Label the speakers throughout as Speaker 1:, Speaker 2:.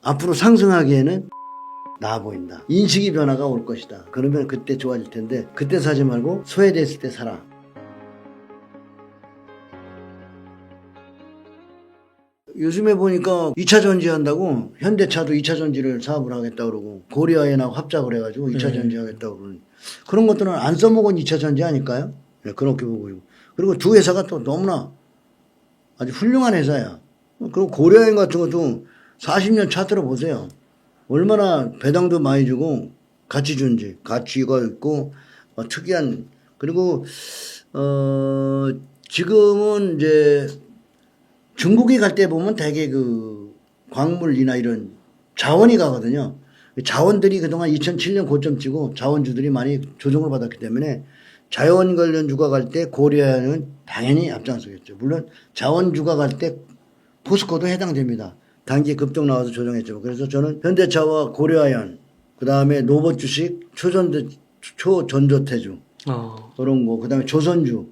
Speaker 1: 앞으로 상승하기에는 나아 보인다. 인식이 변화가 올 것이다. 그러면 그때 좋아질 텐데 그때 사지 말고 소외됐을 때 사라. 요즘에 보니까 2차 전지 한다고 현대차도 2차 전지를 사업을 하겠다고 그러고 고리아연하고 합작을 해가지고 2차 전지 하겠다고 그러는 그런 것들은 안 써먹은 2차 전지 아닐까요? 네, 그렇게 보고 있고. 그리고 두 회사가 또 너무나 아주 훌륭한 회사야. 그리고 고려여행 같은 것도 40년 차트로 보세요. 얼마나 배당도 많이 주고 가치 준지 가치가 있고 특이한 그리고 지금은 이제 중국이 갈 때 보면 대개 그 광물이나 이런 자원이 가거든요. 자원들이 그동안 2007년 고점 치고 자원주들이 많이 조정을 받았기 때문에 자원 관련주가 갈 때 고려는 당연히 앞장서겠죠. 물론 자원주가 갈 때 포스코도 해당됩니다. 단기 급등 나와서 조정했죠. 그래서 저는 현대차와 고려아연, 그 다음에 노봇 주식, 초전조태주, 그런 거, 그 다음에 조선주,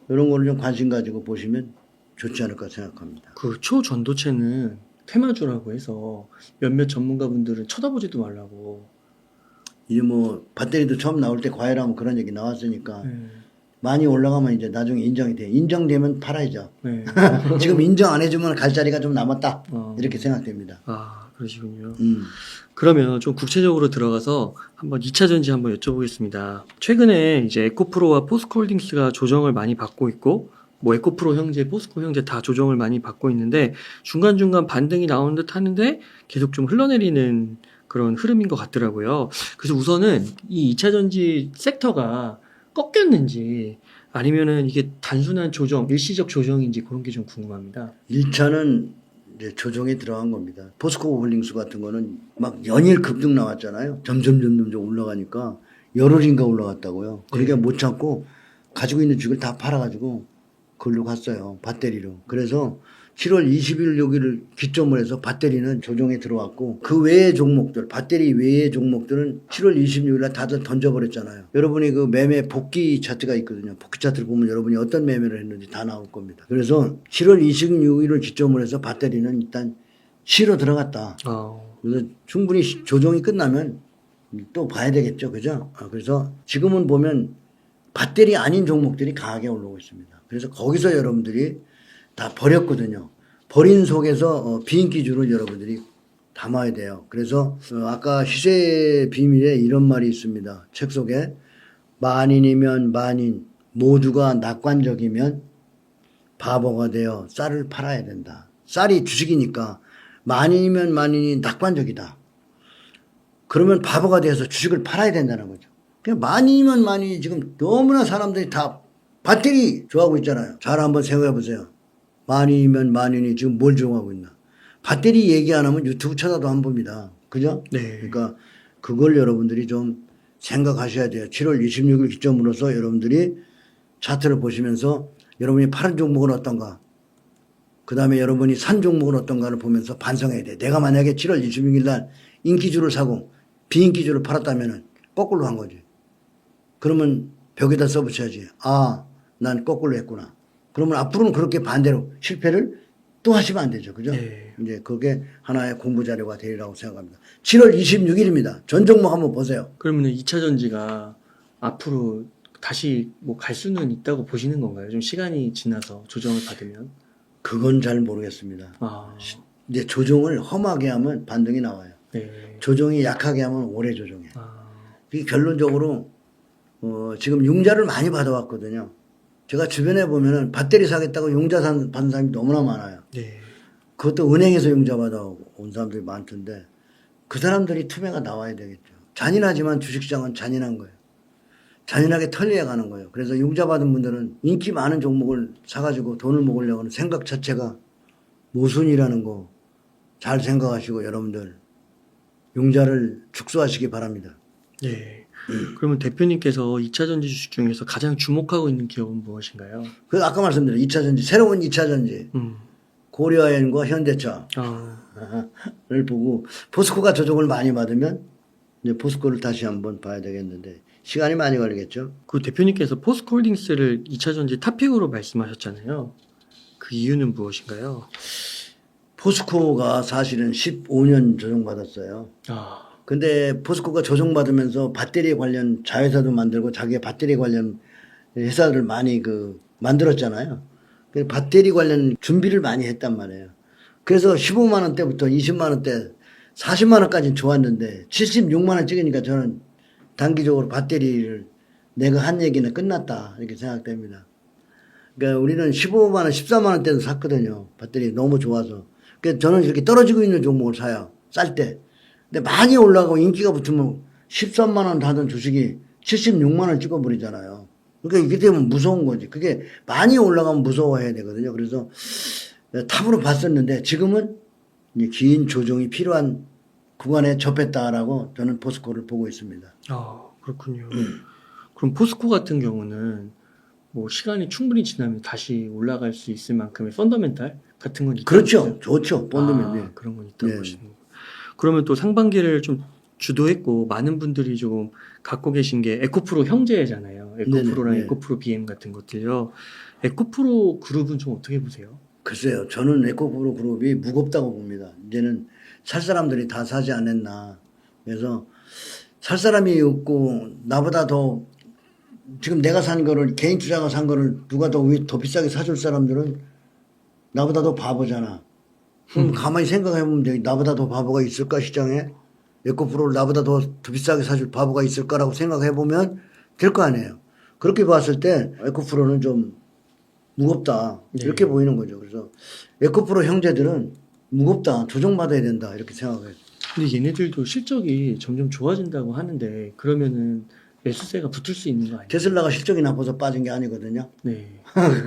Speaker 1: 이런 거를 좀 관심 가지고 보시면 좋지 않을까 생각합니다.
Speaker 2: 그 초전도체는 테마주라고 해서 몇몇 전문가분들은 쳐다보지도 말라고.
Speaker 1: 이제 뭐 배터리도 처음 나올 때 과열하면 그런 얘기 나왔으니까 많이 올라가면 이제 나중에 인정이 돼. 인정되면 팔아야죠.
Speaker 2: 네.
Speaker 1: 지금 인정 안 해주면 갈 자리가 좀 남았다. 이렇게 생각됩니다.
Speaker 2: 아, 그러시군요.
Speaker 1: 음.
Speaker 2: 그러면 좀 구체적으로 들어가서 한번 2차 전지 한번 여쭤보겠습니다. 최근에 이제 에코프로와 포스코홀딩스가 조정을 많이 받고 있고, 뭐 에코프로 형제, 포스코 형제 다 조정을 많이 받고 있는데 중간중간 반등이 나오는 듯 하는데 계속 좀 흘러내리는 그런 흐름인 것 같더라고요. 그래서 우선은 이 2차 전지 섹터가 꺾였는지 아니면은 이게 단순한 조정, 일시적 조정인지 그런 게 좀 궁금합니다.
Speaker 1: 1차는 이제 조정에 들어간 겁니다. 포스코 홀딩스 같은 거는 막 연일 급등 나왔잖아요. 점점 올라가니까 열흘인가 올라갔다고요. 그러니까 못 참고 가지고 있는 주식을 다 팔아가지고 그걸로 갔어요. 배터리로. 그래서 7월 20일 여기를 기점으로 해서 배터리는 조정에 들어왔고 그 외의 종목들, 배터리 외의 종목들은 7월 26일 날 다들 던져버렸잖아요. 여러분이 그 매매 복귀 차트가 있거든요. 복귀 차트를 보면 여러분이 어떤 매매를 했는지 다 나올 겁니다. 그래서 7월 26일을 기점으로 해서 배터리는 일단 쉬러 들어갔다. 그래서 충분히 조정이 끝나면 또 봐야 되겠죠. 그죠? 그래서 지금은 보면 배터리 아닌 종목들이 강하게 올라오고 있습니다. 그래서 거기서 여러분들이 다 버렸거든요. 버린 속에서 비인기주를 여러분들이 담아야 돼요. 그래서 아까 시세의 비밀에 이런 말이 있습니다. 책 속에 만인이면 만인 모두가 낙관적이면 바보가 되어 쌀을 팔아야 된다. 쌀이 주식이니까 만인이면 만인이 낙관적이다. 그러면 바보가 되어서 주식을 팔아야 된다는 거죠. 그냥 만인이면 만인이 지금 너무나 사람들이 다 배터리 좋아하고 있잖아요. 잘 한번 생각해 보세요. 만인이면 만인이 지금 뭘 좋아하고 있나. 배터리 얘기 안 하면 유튜브 찾아도 안 봅니다. 그죠?
Speaker 2: 네.
Speaker 1: 그러니까 그걸 여러분들이 좀 생각하셔야 돼요. 7월 26일 기점으로서 여러분들이 차트를 보시면서 여러분이 파는 종목은 어떤가. 그 다음에 여러분이 산 종목은 어떤가를 보면서 반성해야 돼. 내가 만약에 7월 26일 날 인기주를 사고 비인기주를 팔았다면 거꾸로 한 거지. 그러면 벽에다 써붙여야지. 아, 난 거꾸로 했구나. 그러면 앞으로는 그렇게 반대로 실패를 또 하시면 안 되죠. 그죠?
Speaker 2: 네.
Speaker 1: 이제 그게 하나의 공부 자료가 되리라고 생각합니다. 7월 26일입니다. 전 종목 한번 보세요.
Speaker 2: 그러면 2차 전지가 앞으로 다시 뭐 갈 수는 있다고 보시는 건가요? 좀 시간이 지나서 조정을 받으면?
Speaker 1: 그건 잘 모르겠습니다.
Speaker 2: 아,
Speaker 1: 이제 조정을 험하게 하면 반등이 나와요.
Speaker 2: 네.
Speaker 1: 조정이 약하게 하면 오래 조정해.
Speaker 2: 아,
Speaker 1: 이게 결론적으로 지금 융자를 많이 받아왔거든요. 제가 주변에 보면은 배터리 사겠다고 융자 받는 사람이 너무나 많아요.
Speaker 2: 네.
Speaker 1: 그것도 은행에서 융자 받아온 사람들이 많던데 그 사람들이 투매가 나와야 되겠죠. 잔인하지만 주식시장은 잔인한 거예요. 잔인하게 털려야 가는 거예요. 그래서 융자 받은 분들은 인기 많은 종목을 사가지고 돈을 먹으려고 하는 생각 자체가 모순이라는 거 잘 생각하시고 여러분들 융자를 축소하시기 바랍니다.
Speaker 2: 네. 그러면 대표님께서 2차 전지 주식 중에서 가장 주목하고 있는 기업은 무엇인가요?
Speaker 1: 그 아까 말씀드린 2차 전지, 새로운 2차 전지, 고려아연과 현대차를 보고 포스코가 조정을 많이 받으면 이제 포스코를 다시 한번 봐야 되겠는데 시간이 많이 걸리겠죠.
Speaker 2: 그 대표님께서 포스코홀딩스를 2차 전지 탑픽으로 말씀하셨잖아요. 그 이유는 무엇인가요?
Speaker 1: 포스코가 사실은 15년 조정받았어요.
Speaker 2: 아,
Speaker 1: 근데 포스코가 조정받으면서 배터리 관련 자회사도 만들고 자기의 배터리 관련 회사를 많이 만들었잖아요. 그 배터리 관련 준비를 많이 했단 말이에요. 그래서 15만 원대부터 20만 원대, 40만 원까지 좋았는데 76만 원 찍으니까 저는 단기적으로 배터리를 내가 한 얘기는 끝났다 이렇게 생각됩니다. 그러니까 우리는 15만 원, 14만 원대도 샀거든요. 배터리 너무 좋아서. 그래서 저는 이렇게 떨어지고 있는 종목을 사요. 쌀 때. 근데 많이 올라가고 인기가 붙으면 13만 원 하던 주식이 76만 원 찍어버리잖아요. 그러니까 이게 되면 무서운 거지. 그게 많이 올라가면 무서워해야 되거든요. 그래서 탑으로 봤었는데 지금은 이제 긴 조정이 필요한 구간에 접했다라고 저는 포스코를 보고 있습니다.
Speaker 2: 아, 그렇군요. 그럼 포스코 같은 경우는 뭐 시간이 충분히 지나면 다시 올라갈 수 있을 만큼의 펀더멘탈 같은 건 있다고
Speaker 1: 그렇죠.
Speaker 2: 보세요?
Speaker 1: 좋죠. 본드면. 네.
Speaker 2: 그런 건 있다고
Speaker 1: 네.
Speaker 2: 보시는 거예요. 그러면 또 상반기를 좀 주도했고 많은 분들이 조금 갖고 계신 게 에코프로 형제잖아요. 에코프로랑
Speaker 1: 네네.
Speaker 2: 에코프로 BM 같은 것들요. 에코프로 그룹은 좀 어떻게 보세요?
Speaker 1: 글쎄요. 저는 에코프로 그룹이 무겁다고 봅니다. 이제는 살 사람들이 다 사지 않았나. 그래서 살 사람이 없고 나보다 더 지금 내가 산 거를 개인 투자가 산 거를 누가 더 비싸게 사줄 사람들은 나보다 더 바보잖아. 그럼 가만히 생각해 보면 돼. 나보다 더 바보가 있을까 시장에? 에코프로를 나보다 더 비싸게 사줄 바보가 있을까라고 생각해 보면 될 거 아니에요. 그렇게 봤을 때 에코프로는 좀 무겁다 이렇게
Speaker 2: 네.
Speaker 1: 보이는 거죠. 그래서 에코프로 형제들은 무겁다, 조정받아야 된다 이렇게 생각해요.
Speaker 2: 근데 얘네들도 실적이 점점 좋아진다고 하는데 그러면은 매수세가 붙을 수 있는 거 아니에요?
Speaker 1: 테슬라가 실적이 나빠서 빠진 게 아니거든요.
Speaker 2: 네.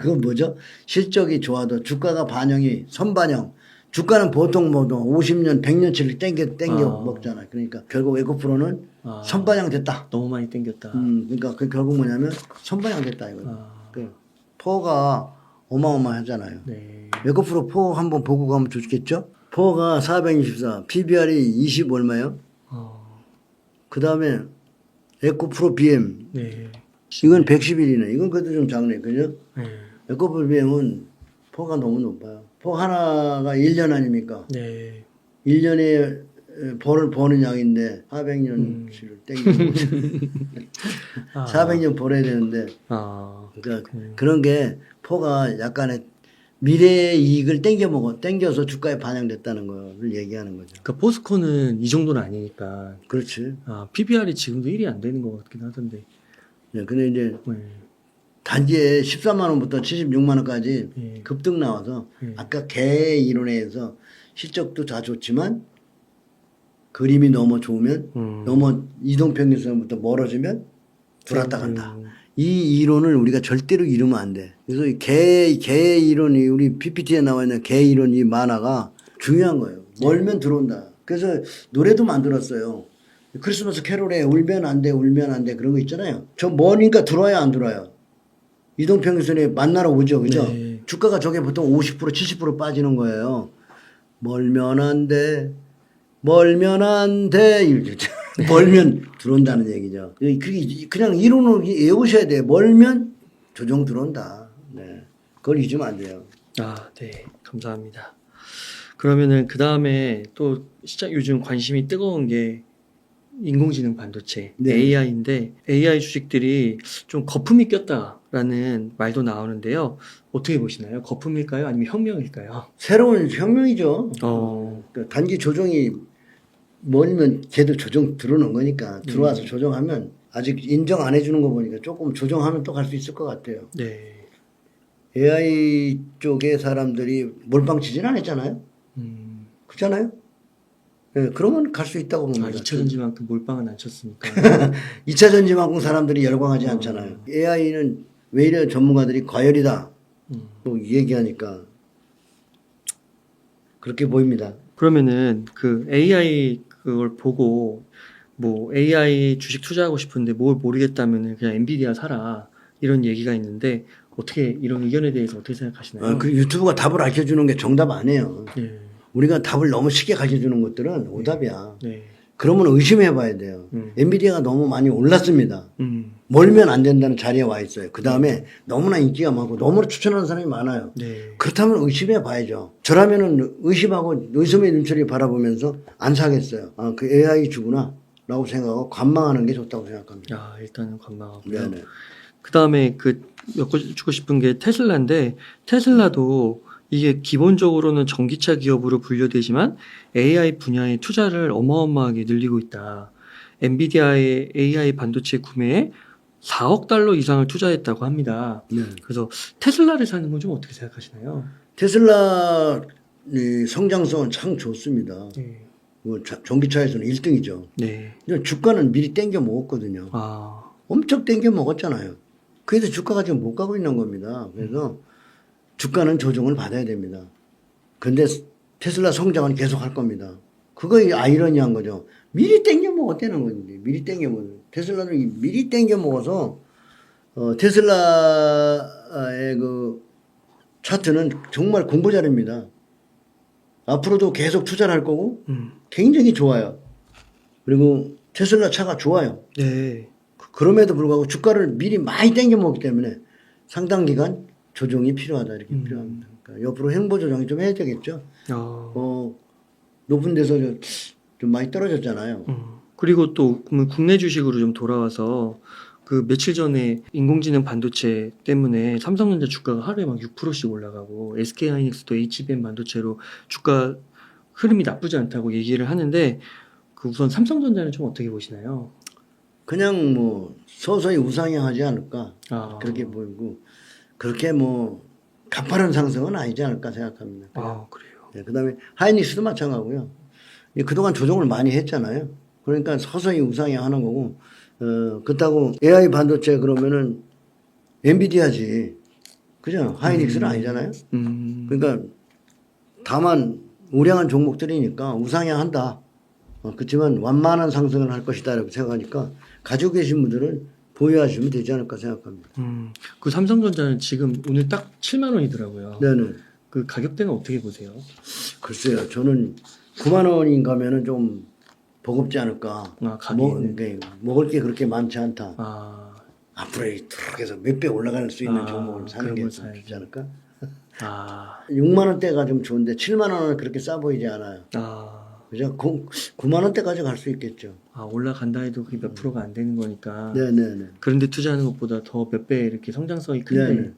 Speaker 1: 그건 뭐죠? 실적이 좋아도 주가가 선반영. 주가는 보통 50년, 100년치를 땡겨 먹잖아요. 그러니까 결국 에코프로는
Speaker 2: 아,
Speaker 1: 선반영 됐다.
Speaker 2: 너무 많이 땡겼다.
Speaker 1: 그러니까 그 결국 뭐냐면 선반영 됐다 이거죠.
Speaker 2: 아,
Speaker 1: 그 포가 어마어마하잖아요.
Speaker 2: 네.
Speaker 1: 에코프로 포 한번 보고 가면 좋겠죠? 포가 424, PBR이 20 얼마예요? 그 다음에 에코프로 BM.
Speaker 2: 네.
Speaker 1: 이건 111이네. 이건 그래도 좀 작네. 그죠?
Speaker 2: 네.
Speaker 1: 에코프로 BM은 포가 너무 높아요. 포 하나가 1년 아닙니까?
Speaker 2: 네.
Speaker 1: 1년에 벌을 버는 양인데 400년치를 땡기고
Speaker 2: 아,
Speaker 1: 400년 벌어야 되는데 그러니까 그런 게 포가 약간의 미래의 이익을 땡겨서 주가에 반영됐다는 걸 얘기하는 거죠.
Speaker 2: 그러니까 포스코는 이 정도는 아니니까.
Speaker 1: 그렇지.
Speaker 2: 아, PBR이 지금도 1이 안 되는 것 같긴 하던데.
Speaker 1: 네, 근데 이제
Speaker 2: 네.
Speaker 1: 단지에 14만 원부터 76만 원까지
Speaker 2: 네.
Speaker 1: 급등 나와서
Speaker 2: 네.
Speaker 1: 아까 개 이론에 의해서 실적도 다 좋지만 그림이 너무 좋으면 너무 이동평균선부터 멀어지면 들어왔다 간다. 이 이론을 우리가 절대로 이루면 안 돼. 그래서 이 개 이론이 우리 PPT에 나와 있는 개 이론 이 만화가 중요한 거예요. 멀면 들어온다. 그래서 노래도 만들었어요. 크리스마스 캐롤에 울면 안 돼, 울면 안 돼 그런 거 있잖아요. 저 머니까 들어와야 안 들어와요. 이동평균선에 만나러 오죠. 그죠?
Speaker 2: 네.
Speaker 1: 주가가 저게 보통 50% 70% 빠지는 거예요. 멀면 안 돼. 멀면 안 돼. 멀면 들어온다는 얘기죠. 그냥 이론으로 외우셔야 돼요. 멀면 조정 들어온다. 네. 그걸 잊으면 안 돼요.
Speaker 2: 아, 네. 감사합니다. 그러면은 그 다음에 또 시장 요즘 관심이 뜨거운 게 인공지능 반도체,
Speaker 1: 네.
Speaker 2: AI인데 AI 주식들이 좀 거품이 꼈다라는 말도 나오는데요. 어떻게 보시나요? 거품일까요? 아니면 혁명일까요?
Speaker 1: 새로운 혁명이죠.
Speaker 2: 어,
Speaker 1: 단기 조정이 멀면 걔들 조정 들어오는 거니까 들어와서 조정하면 아직 인정 안 해주는 거 보니까 조금 조정하면 또 갈 수 있을 것 같아요.
Speaker 2: 네.
Speaker 1: AI 쪽의 사람들이 몰빵치진 않았잖아요. 그렇잖아요. 네, 그러면 갈 수 있다고 봅니다.
Speaker 2: 아, 2차 전지만큼 몰빵은 안 쳤으니까.
Speaker 1: 2차 전지만큼 사람들이 열광하지 않잖아요. AI는 왜 이래 전문가들이 과열이다. 뭐 얘기하니까 그렇게 보입니다.
Speaker 2: 그러면은 그 AI 그걸 보고 뭐 AI 주식 투자하고 싶은데 뭘 모르겠다면은 그냥 엔비디아 사라 이런 얘기가 있는데 어떻게 이런 의견에 대해서 어떻게 생각하시나요?
Speaker 1: 그 유튜브가 답을 알려주는 게 정답 아니에요.
Speaker 2: 네.
Speaker 1: 우리가 답을 너무 쉽게 가르쳐주는 것들은 오답이야.
Speaker 2: 네.
Speaker 1: 그러면 의심해 봐야 돼요. 엔비디아가 너무 많이 올랐습니다. 멀면 안 된다는 자리에 와 있어요. 그 다음에 너무나 인기가 많고 너무나 추천하는 사람이 많아요.
Speaker 2: 네.
Speaker 1: 그렇다면 의심해 봐야죠. 저라면은 의심하고 의심의 눈초리 바라보면서 안 사겠어요. 아, 그 AI 주구나 라고 생각하고 관망하는 게 좋다고 생각합니다.
Speaker 2: 아, 일단은 관망하고요.
Speaker 1: 네네.
Speaker 2: 그 다음에 그 엮어주고 싶은 게 테슬라인데, 테슬라도 이게 기본적으로는 전기차 기업으로 분류되지만 AI 분야의 투자를 어마어마하게 늘리고 있다. 엔비디아의 AI 반도체 구매에 4억 달러 이상을 투자했다고 합니다.
Speaker 1: 네.
Speaker 2: 그래서 테슬라를 사는 건 좀 어떻게 생각하시나요?
Speaker 1: 테슬라 이 성장성은 참 좋습니다.
Speaker 2: 네.
Speaker 1: 뭐 전기차에서는 1등이죠.
Speaker 2: 네.
Speaker 1: 주가는 미리 땡겨 먹었거든요.
Speaker 2: 아,
Speaker 1: 엄청 땡겨 먹었잖아요. 그래서 주가가 지금 못 가고 있는 겁니다. 그래서 주가는 조정을 받아야 됩니다. 근데 테슬라 성장은 계속 할 겁니다. 그거 아이러니한 거죠. 미리 땡겨 먹었다는 건데, 미리 땡겨 먹어. 테슬라는 미리 땡겨 먹어서, 테슬라의 그 차트는 정말 공부 잘입니다. 앞으로도 계속 투자를 할 거고, 굉장히 좋아요. 그리고 테슬라 차가 좋아요.
Speaker 2: 네.
Speaker 1: 그럼에도 불구하고 주가를 미리 많이 땡겨 먹기 때문에 상당 기간 조정이 필요하다 이렇게 필요합니다. 그러니까 옆으로 행보 조정이 좀 해야 되겠죠. 높은 데서 좀 많이 떨어졌잖아요.
Speaker 2: 그리고 또 그러면 국내 주식으로 좀 돌아와서 그 며칠 전에 인공지능 반도체 때문에 삼성전자 주가가 하루에 막 6%씩 올라가고 SK하이닉스도 HBM 반도체로 주가 흐름이 나쁘지 않다고 얘기를 하는데 그 우선 삼성전자는 좀 어떻게 보시나요?
Speaker 1: 그냥 뭐 서서히 우상향하지 않을까
Speaker 2: 아,
Speaker 1: 그렇게 보이고 그렇게 뭐 가파른 상승은 아니지 않을까 생각합니다.
Speaker 2: 아 그래요.
Speaker 1: 네, 그다음에 하이닉스도 마찬가지고요. 그동안 조정을 많이 했잖아요. 그러니까 서서히 우상향하는 거고 그렇다고 AI 반도체 그러면은 엔비디아지 그죠? 하이닉스는 아니잖아요. 그러니까 다만 우량한 종목들이니까 우상향한다. 그렇지만 완만한 상승을 할 것이다 이렇게 생각하니까 가지고 계신 분들은 보유하시면 되지 않을까 생각합니다.
Speaker 2: 그 삼성전자는 지금 오늘 딱 7만 원이더라고요.
Speaker 1: 네네.
Speaker 2: 그 가격대는 어떻게 보세요?
Speaker 1: 글쎄요, 저는 9만 원인가 하면은 좀 버겁지 않을까.
Speaker 2: 아, 가격은.
Speaker 1: 먹을 게 그렇게 많지 않다.
Speaker 2: 아,
Speaker 1: 앞으로 툭 해서 몇 배 올라갈 수 있는
Speaker 2: 아,
Speaker 1: 종목을 사는
Speaker 2: 그런
Speaker 1: 게
Speaker 2: 걸
Speaker 1: 좀
Speaker 2: 사야지.
Speaker 1: 좋지 않을까?
Speaker 2: 아,
Speaker 1: 6만 원대가 좀 좋은데 7만 원은 그렇게 싸 보이지 않아요.
Speaker 2: 아,
Speaker 1: 그죠? 9만 원대까지 갈 수 있겠죠.
Speaker 2: 아, 올라간다 해도 그게 몇 프로가 안 되는 거니까.
Speaker 1: 네네네.
Speaker 2: 그런데 투자하는 것보다 더 몇 배 이렇게 성장성이 큰데.
Speaker 1: 네네.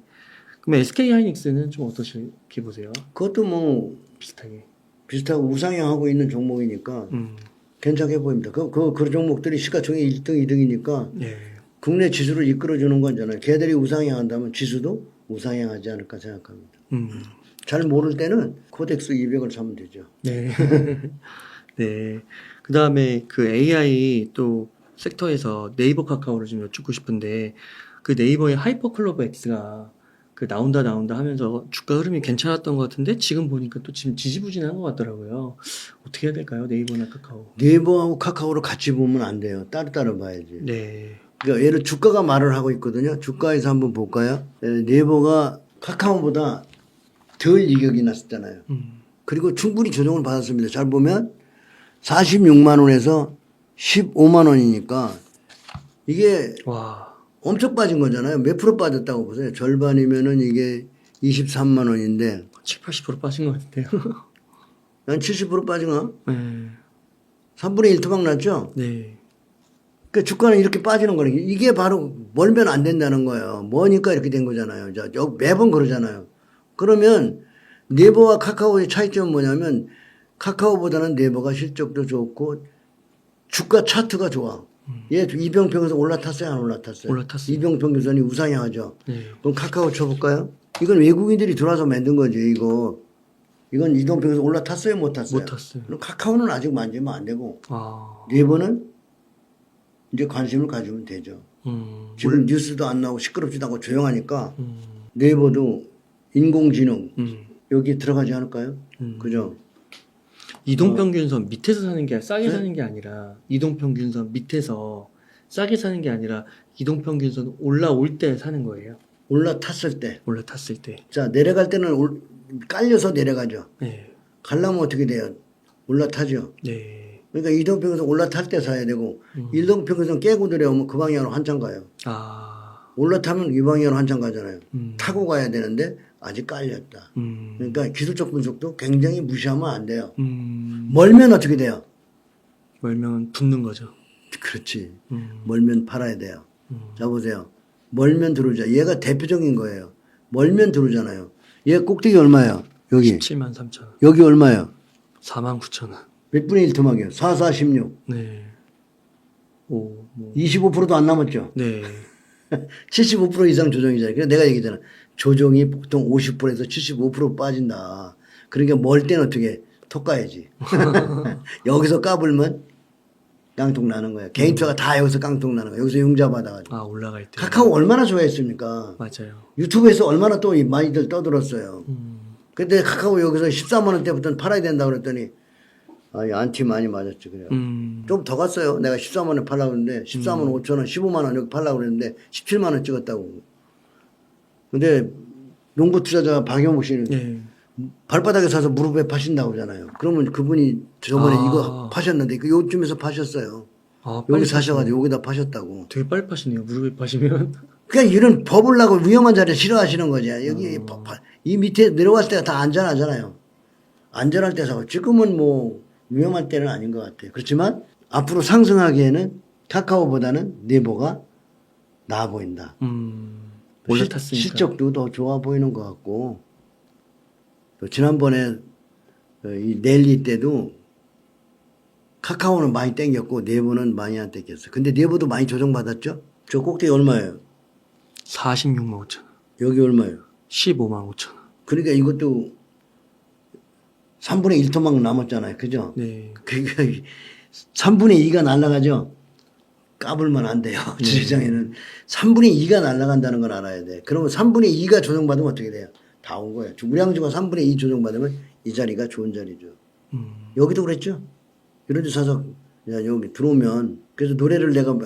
Speaker 2: 그럼 SK 하이닉스는 좀 어떻게 보세요?
Speaker 1: 그것도 뭐
Speaker 2: 비슷하게.
Speaker 1: 비슷하고 우상향하고 있는 종목이니까 괜찮게 보입니다. 그 종목들이 시가총액 1등, 2등이니까
Speaker 2: 네.
Speaker 1: 국내 지수를 이끌어주는 거잖아요. 걔들이 우상향한다면 지수도 우상향하지 않을까 생각합니다. 잘 모를 때는 코덱스 200을 사면 되죠.
Speaker 2: 네. 네. 그 다음에 그 AI 또 섹터에서 네이버 카카오를 좀 여쭙고 싶은데 그 네이버의 하이퍼 클로버 X가 그 나온다 하면서 주가 흐름이 괜찮았던 것 같은데 지금 보니까 또 지금 지지부진한 것 같더라고요. 어떻게 해야 될까요? 네이버나 카카오.
Speaker 1: 네이버하고 카카오를 같이 보면 안 돼요. 따로따로 봐야지.
Speaker 2: 네.
Speaker 1: 그러니까 얘를 주가가 말을 하고 있거든요. 주가에서 한번 볼까요? 네이버가 카카오보다 덜 이격이 났었잖아요. 그리고 충분히 조정을 받았습니다. 잘 보면 46만 원에서 15만 원이니까 이게
Speaker 2: 와.
Speaker 1: 엄청 빠진 거잖아요. 몇 프로 빠졌다고 보세요. 절반이면은 이게 23만 원인데
Speaker 2: 7, 80% 빠진 것 같은데요.
Speaker 1: 한 70% 빠진가?
Speaker 2: 네.
Speaker 1: 3분의 1 토막 났죠?
Speaker 2: 네.
Speaker 1: 그 주가는 이렇게 빠지는 거는 이게 바로 멀면 안 된다는 거예요. 뭐니까 이렇게 된 거잖아요. 자, 매번 그러잖아요. 그러면 네이버와 카카오의 차이점은 뭐냐면 카카오보다는 네이버가 실적도 좋고 주가 차트가 좋아. 얘 이병평에서 올라탔어요, 안 올라탔어요?
Speaker 2: 올라탔어요.
Speaker 1: 이병평균선이 우상향하죠.
Speaker 2: 네.
Speaker 1: 그럼 카카오 쳐볼까요? 이건 외국인들이 들어와서 만든 거지, 이거. 이건 이동평에서 올라탔어요, 못 탔어요?
Speaker 2: 못 탔어요.
Speaker 1: 그럼 카카오는 아직 만지면 안 되고
Speaker 2: 아.
Speaker 1: 네이버는 이제 관심을 가지면 되죠. 지금 뉴스도 안 나오고 시끄럽지도 않고 조용하니까 네이버도 인공지능 여기 들어가지 않을까요? 그죠?
Speaker 2: 이동평균선 밑에서 사는 게 싸게 사는 게 아니라 이동평균선 밑에서 싸게 사는 게 아니라 이동평균선 올라올 때 사는 거예요.
Speaker 1: 올라탔을 때.
Speaker 2: 올라탔을 때.
Speaker 1: 자, 내려갈 때는 깔려서 내려가죠.
Speaker 2: 네.
Speaker 1: 가려면 어떻게 돼요? 올라타죠.
Speaker 2: 네.
Speaker 1: 그러니까 이동평에서 올라탈 때 사야 되고 이동평에서 깨고 내려오면 그 방향으로 한참 가요. 올라타면 이 방향으로 한참 가잖아요. 타고 가야 되는데 아직 깔렸다. 그러니까 기술적 분석도 굉장히 무시하면 안 돼요. 멀면 어떻게 돼요?
Speaker 2: 멀면 붙는 거죠.
Speaker 1: 그렇지. 멀면 팔아야 돼요. 자 보세요. 멀면 들어오자. 얘가 대표적인 거예요. 멀면 들어오잖아요. 얘 꼭대기 얼마예요? 여기.
Speaker 2: 17만 3천 원.
Speaker 1: 여기 얼마예요?
Speaker 2: 4만 9천 원.
Speaker 1: 몇 분의 1 토막이에요? 4, 4, 16.
Speaker 2: 네.
Speaker 1: 25%도 안 남았죠?
Speaker 2: 네.
Speaker 1: 75% 이상 조정이잖아요. 그래서 내가 얘기했잖아. 조정이 보통 50%에서 75% 빠진다. 그러니까 멀 때는 어떻게 톡 가야지. 여기서 까불면 깡통 나는 거야. 개인 투자가 다 여기서 깡통 나는 거야. 여기서 융자 받아가지고.
Speaker 2: 올라갈 때.
Speaker 1: 카카오 얼마나 좋아했습니까?
Speaker 2: 맞아요.
Speaker 1: 유튜브에서 얼마나 또 많이들 떠들었어요. 근데 카카오 여기서 14만 원대부터 팔아야 된다 그랬더니 안티 많이 맞았지 그래요. 좀 더 갔어요. 내가 14만 원 팔라고 했는데 14만 5천 원, 15만 원 여기 팔라고 그랬는데 17만 원 찍었다고. 근데 농구 투자자 박영욱 씨는
Speaker 2: 네.
Speaker 1: 발바닥에 사서 무릎에 파신다고 그러잖아요. 그러면 그분이 저번에 이거 파셨는데 요쯤에서 파셨어요. 여기 사셔가지고 여기다 파셨다고.
Speaker 2: 되게 빨리 파시네요. 무릎에 파시면.
Speaker 1: 그냥 이런 버블라고 위험한 자리에 싫어하시는 거지. 여기 이 밑에 내려왔을 때가 다 안전하잖아요. 안전할 때 사고 지금은 뭐 위험할 때는 아닌 것 같아요. 그렇지만 앞으로 상승하기에는 카카오보다는 네이버가 나아 보인다.
Speaker 2: 올라탔으니까.
Speaker 1: 실적도 더 좋아 보이는 것 같고 또 지난번에 이 랠리 때도 카카오는 많이 땡겼고 네이버는 많이 안 땡겼어요. 근데 네이버도 많이 조정받았죠? 저 꼭대기 얼마예요?
Speaker 2: 46만 5천 원.
Speaker 1: 여기 얼마예요?
Speaker 2: 15만 5천 원.
Speaker 1: 그러니까 이것도 3분의 1토막 남았잖아요. 그죠?
Speaker 2: 네.
Speaker 1: 그러니까 3분의 2가 날아가죠? 까불면 안 돼요. 주식장에는 3분의 2가 날아간다는 걸 알아야 돼. 그러면 3분의 2가 조정받으면 어떻게 돼요? 다 온 거예요. 우량주가 3분의 2 조정받으면 이 자리가 좋은 자리죠. 여기도 그랬죠? 이런 데 사서 여기 들어오면 그래서 노래를 내가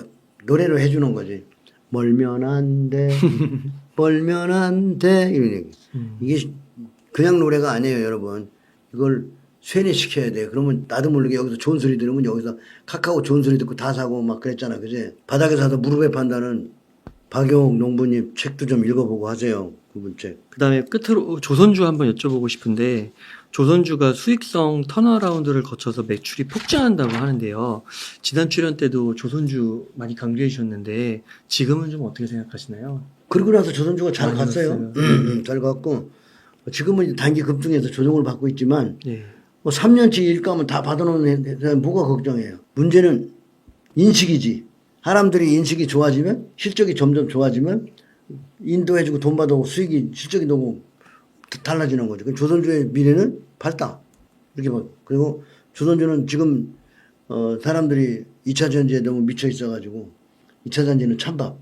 Speaker 1: 노래로 해주는 거지. 멀면 안 돼. 멀면 안 돼. 이런 얘기. 이게 그냥 노래가 아니에요, 여러분. 이걸 쇠뇌시켜야 돼요. 그러면 나도 모르게 여기서 좋은 소리 들으면 여기서 카카오 좋은 소리 듣고 다 사고 막 그랬잖아. 그지? 바닥에 사서 무릎에 판다는 박영욱 농부님 책도 좀 읽어보고 하세요. 그분 책.
Speaker 2: 그 다음에 끝으로 조선주 한번 여쭤보고 싶은데 조선주가 수익성 턴어라운드를 거쳐서 매출이 폭증한다고 하는데요. 지난 출연 때도 조선주 많이 강조해 주셨는데 지금은 좀 어떻게 생각하시나요?
Speaker 1: 그러고 나서 조선주가 잘
Speaker 2: 많이
Speaker 1: 갔어요.
Speaker 2: 갔어요.
Speaker 1: 잘 갔고 지금은 단기 급등해서 조정을 받고 있지만
Speaker 2: 네.
Speaker 1: 뭐 3년치 일감을 다 받아놓는 데서 뭐가 걱정해요. 문제는 인식이지. 사람들이 인식이 좋아지면 실적이 점점 좋아지면 인도해주고 돈 받아오고 수익이 실적이 너무 달라지는 거죠. 조선주의 미래는 밝다. 이렇게 봐. 그리고 조선주는 지금 사람들이 2차 전지에 너무 미쳐 있어가지고 2차 전지는 찬밥.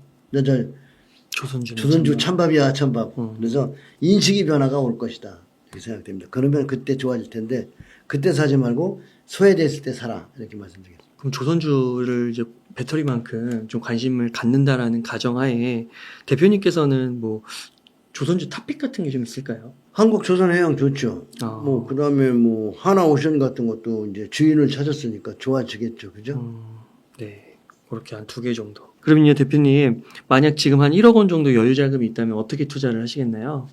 Speaker 1: 조선주 찬밥이야 찬밥. 그래서 인식이 변화가 올 것이다. 이렇게 생각됩니다. 그러면 그때 좋아질 텐데 그때 사지 말고 소외됐을 때 사라 이렇게 말씀드리겠습니다.
Speaker 2: 그럼 조선주를 이제 배터리만큼 좀 관심을 갖는다라는 가정하에 대표님께서는 뭐 조선주 탑픽 같은 게 좀 있을까요?
Speaker 1: 한국조선해양 좋죠. 뭐 그다음에 뭐 하나오션 같은 것도 이제 주인을 찾았으니까 좋아지겠죠, 그죠?
Speaker 2: 네, 그렇게 한 2개 정도. 그러면요 대표님 만약 지금 한 1억 원 정도 여유 자금이 있다면 어떻게 투자를 하시겠나요?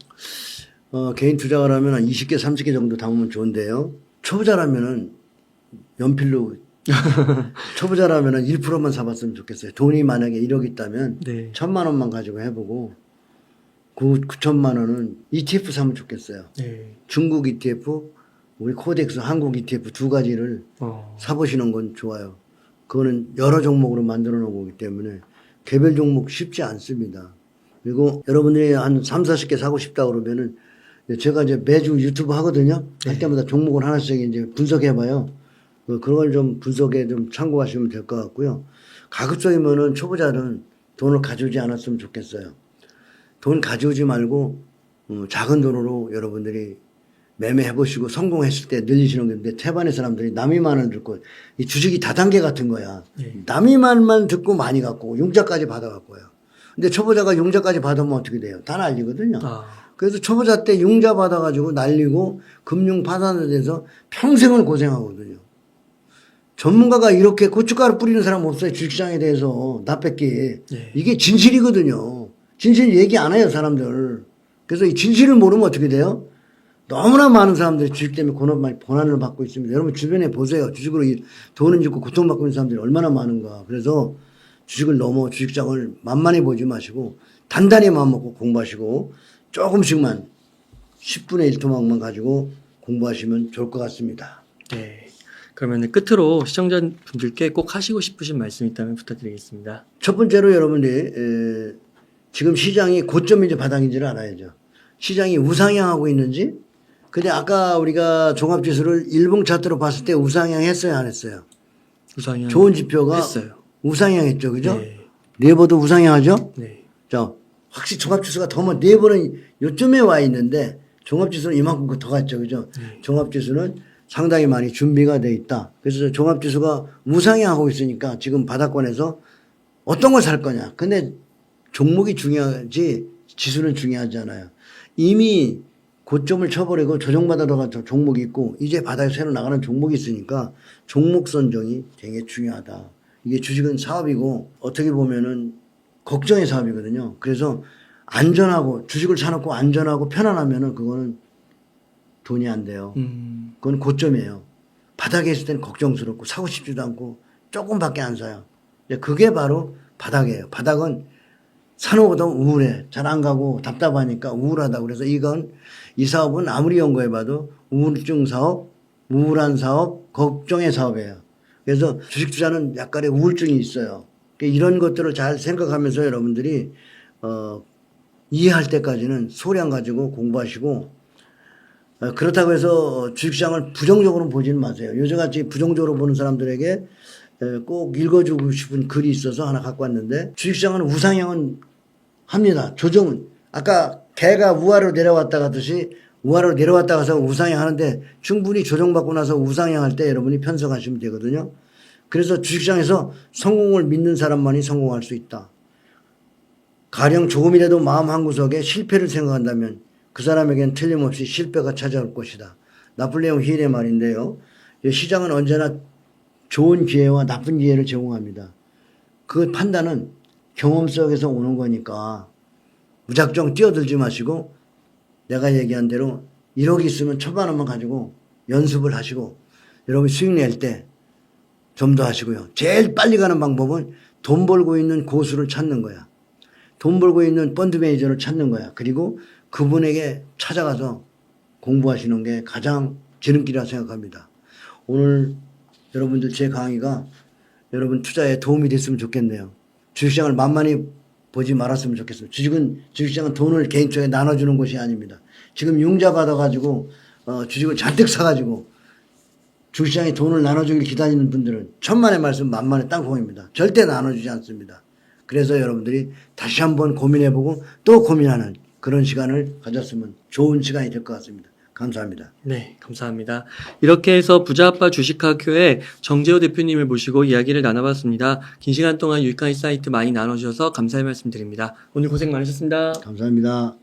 Speaker 1: 개인 투자를 하면 한 20개, 30개 정도 담으면 좋은데요. 초보자라면은 연필로 초보자라면은 1%만 사봤으면 좋겠어요. 돈이 만약에 1억 있다면
Speaker 2: 네.
Speaker 1: 1,000만 원만 가지고 해보고 9천만 원은 ETF 사면 좋겠어요.
Speaker 2: 네.
Speaker 1: 중국 ETF, 우리 코덱스 한국 ETF 두 가지를 사보시는 건 좋아요. 그거는 여러 종목으로 만들어 놓은 거기 때문에 개별 종목 쉽지 않습니다. 그리고 여러분들이 한 3, 40개 사고 싶다 그러면은 제가 이제 매주 유튜브 하거든요. 할 때마다 종목을 하나씩 이제 분석해 봐요. 그걸 좀 분석에 좀 참고하시면 될 것 같고요. 가급적이면은 초보자는 돈을 가져오지 않았으면 좋겠어요. 돈 가져오지 말고 작은 돈으로 여러분들이 매매해 보시고 성공했을 때 늘리시는 건데 태반의 사람들이 남의 말을 듣고 이 주식이 다단계 같은 거야. 남의 말만 듣고 많이 갖고 융자까지 받아갖고요. 근데 초보자가 융자까지 받으면 어떻게 돼요? 다 날리거든요. 그래서 초보자 때 융자 받아가지고 날리고 금융 파산에 대해서 평생을 고생하거든요. 전문가가 이렇게 고춧가루 뿌리는 사람 없어요. 주식시장에 대해서 나 뺏기.
Speaker 2: 네.
Speaker 1: 이게 진실이거든요. 진실 얘기 안 해요, 사람들. 그래서 이 진실을 모르면 어떻게 돼요? 너무나 많은 사람들이 주식 때문에 고난을 받고 있습니다. 여러분 주변에 보세요. 주식으로 돈을 짓고 고통받고 있는 사람들이 얼마나 많은가. 그래서 주식을 넘어 주식장을 만만히 보지 마시고 단단히 마음먹고 공부하시고 조금씩만 10분의 1 토막만 가지고 공부하시면 좋을 것 같습니다.
Speaker 2: 네. 그러면 끝으로 시청자분들께 꼭 하시고 싶으신 말씀 있다면 부탁드리겠습니다.
Speaker 1: 첫 번째로 여러분들이 지금 시장이 고점인지 바닥인지를 알아야죠. 시장이 우상향하고 있는지. 근데 아까 우리가 종합지수를 일봉 차트로 봤을 때 우상향 했어요, 안 했어요?
Speaker 2: 우상향
Speaker 1: 좋은 지표가
Speaker 2: 했어요.
Speaker 1: 우상향했죠, 그죠?
Speaker 2: 네.
Speaker 1: 네이버도 우상향하죠?
Speaker 2: 네.
Speaker 1: 자, 확실히 종합지수가 네이버는 요쯤에 와 있는데 종합지수는 이만큼 더 갔죠, 그죠? 종합지수는 상당히 많이 준비가 돼 있다. 그래서 종합지수가 우상향하고 있으니까 지금 바닥권에서 어떤 걸 살 거냐. 근데 종목이 중요하지 지수는 중요하지 않아요. 이미 고점을 쳐버리고 조정받아 들어간 종목이 있고 이제 바닥에 새로 나가는 종목이 있으니까 종목 선정이 되게 중요하다. 이게 주식은 사업이고 어떻게 보면은 걱정의 사업이거든요. 그래서 안전하고 주식을 사놓고 안전하고 편안하면은 그거는 돈이 안 돼요. 그건 고점이에요. 바닥에 있을 때는 걱정스럽고 사고 싶지도 않고 조금밖에 안 사요. 그게 바로 바닥이에요. 바닥은 사놓고도 우울해. 잘 안 가고 답답하니까 우울하다. 그래서 이 사업은 아무리 연구해봐도 우울증 사업, 우울한 사업, 걱정의 사업이에요. 그래서 주식 투자는 약간의 우울증이 있어요. 이런 것들을 잘 생각하면서 여러분들이 이해할 때까지는 소량 가지고 공부하시고 그렇다고 해서 주식시장을 부정적으로 보지는 마세요. 요즘같이 부정적으로 보는 사람들에게 꼭 읽어주고 싶은 글이 있어서 하나 갖고 왔는데 주식시장은 우상향은 합니다. 조정은 아까 개가 우하로 내려왔다 가듯이 우하로 내려왔다 가서 우상향 하는데 충분히 조정받고 나서 우상향할 때 여러분이 편성하시면 되거든요. 그래서 주식시장에서 성공을 믿는 사람만이 성공할 수 있다. 가령 조금이라도 마음 한구석에 실패를 생각한다면 그 사람에겐 틀림없이 실패가 찾아올 것이다. 나폴레옹 힐의 말인데요. 시장은 언제나 좋은 기회와 나쁜 기회를 제공합니다. 그 판단은 경험 속에서 오는 거니까 무작정 뛰어들지 마시고 내가 얘기한 대로 1억 있으면 1,000만 원만 가지고 연습을 하시고 여러분 수익 낼 때 좀 더 하시고요. 제일 빨리 가는 방법은 돈 벌고 있는 고수를 찾는 거야. 돈 벌고 있는 펀드 매니저를 찾는 거야. 그리고 그분에게 찾아가서 공부하시는 게 가장 지름길이라 생각합니다. 오늘 여러분들 제 강의가 여러분 투자에 도움이 됐으면 좋겠네요. 주식시장을 만만히 보지 말았으면 좋겠어요. 주식시장은 돈을 개인적에 나눠주는 곳이 아닙니다. 지금 융자 받아가지고 주식을 잔뜩 사가지고 주식시장에 돈을 나눠주길 기다리는 분들은 천만의 말씀 만만의 땅콩입니다. 절대 나눠주지 않습니다. 그래서 여러분들이 다시 한번 고민해보고 또 고민하는 그런 시간을 가졌으면 좋은 시간이 될 것 같습니다. 감사합니다.
Speaker 2: 네, 감사합니다. 이렇게 해서 부자아빠 주식학교의 정재호 대표님을 모시고 이야기를 나눠봤습니다. 긴 시간 동안 유익한 사이트 많이 나눠주셔서 감사의 말씀 드립니다. 오늘 고생 많으셨습니다.
Speaker 1: 감사합니다.